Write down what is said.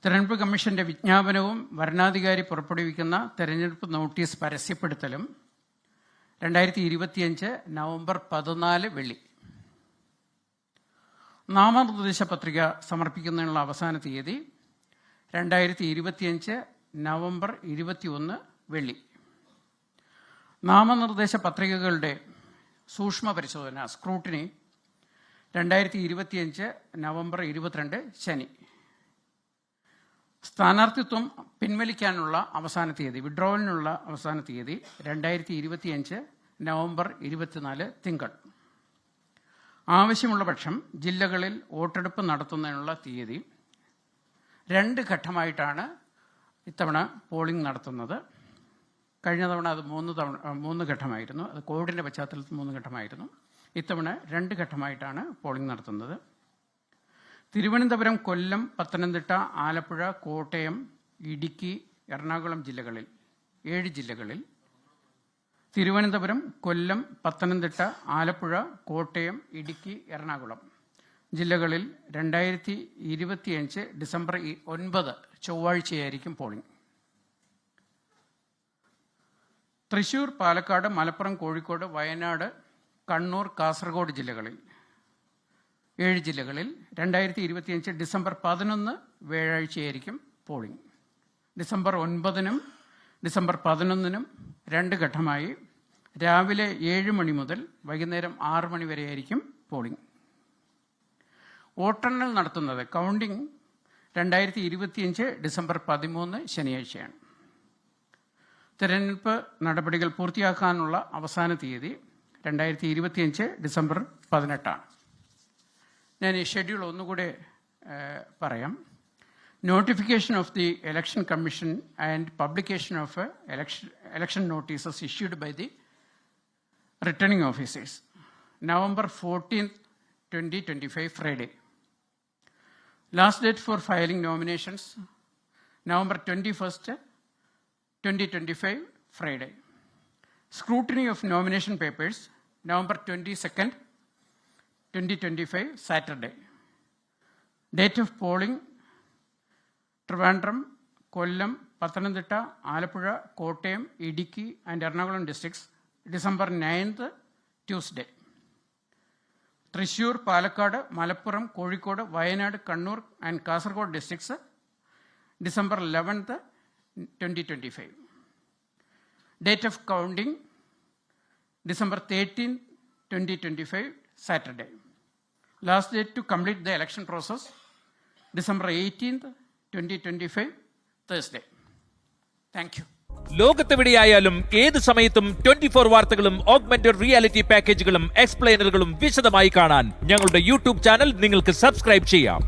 തെരഞ്ഞെടുപ്പ് കമ്മീഷന്റെ വിജ്ഞാപനവും വരണാധികാരി പുറപ്പെടുവിക്കുന്ന തെരഞ്ഞെടുപ്പ് നോട്ടീസ് പരസ്യപ്പെടുത്തലും 2025 നവംബർ 14 വെള്ളി. നാമനിർദ്ദേശ പത്രിക സമർപ്പിക്കുന്നതിനുള്ള അവസാന തീയതി 2025 നവംബർ 21 വെള്ളി. നാമനിർദ്ദേശ പത്രികകളുടെ സൂക്ഷ്മ പരിശോധന സ്ക്രൂട്ടിനി 2025 നവംബർ 22 ശനി. സ്ഥാനാർത്ഥിത്വം പിൻവലിക്കാനുള്ള അവസാന തീയതി, വിഡ്രോവലിനുള്ള അവസാന തീയതി 2025 നവംബർ 24 തിങ്കൾ. ആവശ്യമുള്ള പക്ഷം ജില്ലകളിൽ വോട്ടെടുപ്പ് നടത്തുന്നതിനുള്ള തീയതി. 2 ഘട്ടമായിട്ടാണ് ഇത്തവണ പോളിംഗ് നടത്തുന്നത്. കഴിഞ്ഞ തവണ അത് 3 ഘട്ടമായിരുന്നു. അത് കോവിഡിൻ്റെ പശ്ചാത്തലത്തിൽ 3 ഘട്ടമായിരുന്നു. ഇത്തവണ 2 ഘട്ടമായിട്ടാണ് പോളിംഗ് നടത്തുന്നത്. തിരുവനന്തപുരം, കൊല്ലം, പത്തനംതിട്ട, ആലപ്പുഴ, കോട്ടയം, ഇടുക്കി, എറണാകുളം ജില്ലകളിൽ 7 ജില്ലകളിൽ, തിരുവനന്തപുരം, കൊല്ലം, പത്തനംതിട്ട, ആലപ്പുഴ, കോട്ടയം, ഇടുക്കി, എറണാകുളം ജില്ലകളിൽ 2025 ഡിസംബർ 9 ചൊവ്വാഴ്ചയായിരിക്കും പോളിംഗ്. തൃശൂർ, പാലക്കാട്, മലപ്പുറം, കോഴിക്കോട്, വയനാട്, കണ്ണൂർ, കാസർഗോഡ് ജില്ലകളിൽ 7 ജില്ലകളിൽ 2025 ഡിസംബർ 11 വ്യാഴാഴ്ചയായിരിക്കും പോളിംഗ്. ഡിസംബർ 9 ഡിസംബർ 11 2 ഘട്ടമായി രാവിലെ 7 മണി മുതൽ വൈകുന്നേരം 6 മണി വരെയായിരിക്കും പോളിംഗ്. വോട്ടെണ്ണൽ നടത്തുന്നത് കൗണ്ടിംഗ് 2025 ഡിസംബർ 13 ശനിയാഴ്ചയാണ്. തെരഞ്ഞെടുപ്പ് നടപടികൾ പൂർത്തിയാക്കാനുള്ള അവസാന തീയതി 2025 ഡിസംബർ 18. ഞാൻ ഈ ഷെഡ്യൂൾ ഒന്നുകൂടെ പറയാം. Notification of the election commission and publication of election notices issued by the returning officers. November 14th, 2025, Friday. Last date for filing nominations, November 21st, 2025, Friday. Scrutiny of nomination papers, November 22nd, 2025, Saturday. Date of polling, Trivandrum, Kollam, Pathanamthitta, Alappuzha, Kottayam, Idukki and Ernakulam districts, December 9th, Tuesday. Thrissur, Palakkad, Malappuram, Kozhikode, Wayanad, Kannur and Kasaragod districts, December 11th, 2025. Date of counting, December 13th, 2025, Saturday. Last date to complete the election process, December 18th, 2025, Thursday. Thank you. ലോകത്തെവിടെയായാലും ഏത് സമയത്തും 24 വാർത്തകളും augmented reality പാക്കേജുകളും എക്സ്പ്ലെയിനറുകളും വിശദമായി കാണാൻ ഞങ്ങളുടെ YouTube channel നിങ്ങൾക്ക് subscribe ചെയ്യാം.